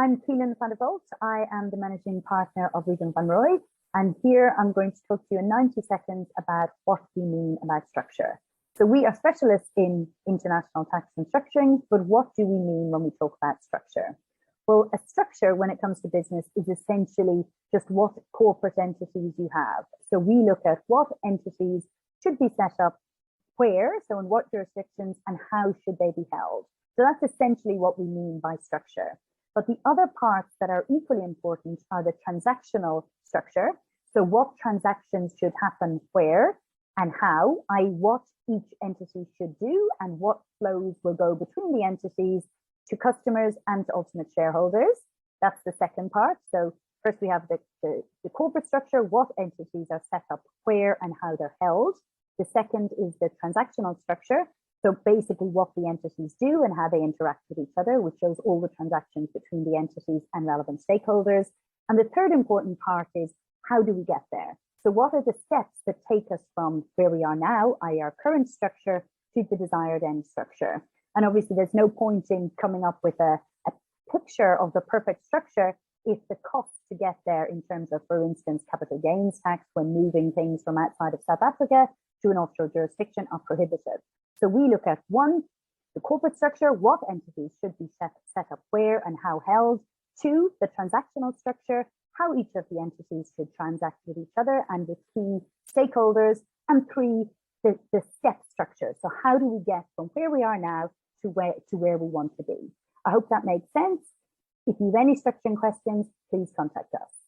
I'm Keelan van der Volt. I am the managing partner of Regan van Roy, and here I'm going to talk to you in 90 seconds about what we mean about structure. So we are specialists in international tax and structuring, but what do we mean when we talk about structure? Well, a structure when it comes to business is essentially just what corporate entities you have. So we look at what entities should be set up where, so in what jurisdictions, and how should they be held. So that's essentially what we mean by structure. But the other parts that are equally important are the transactional structure. So what transactions should happen where and how, i.e. what each entity should do and what flows will go between the entities to customers and to ultimate shareholders. That's the second part. So first we have the corporate structure, what entities are set up where and how they're held. The second is the transactional structure. So basically what the entities do and how they interact with each other, which shows all the transactions between the entities and relevant stakeholders. And the third important part is how do we get there? So what are the steps that take us from where we are now, i.e. our current structure, to the desired end structure? And obviously there's no point in coming up with a picture of the perfect structure if the costs to get there in terms of, for instance, capital gains tax when moving things from outside of South Africa to an offshore jurisdiction are prohibitive. So we look at one, the corporate structure, what entities should be set up where and how held. Two, the transactional structure, how each of the entities should transact with each other and with key stakeholders. And three, the step structure. So how do we get from where we are now to where we want to be? I hope that makes sense. If you have any structuring questions, please contact us.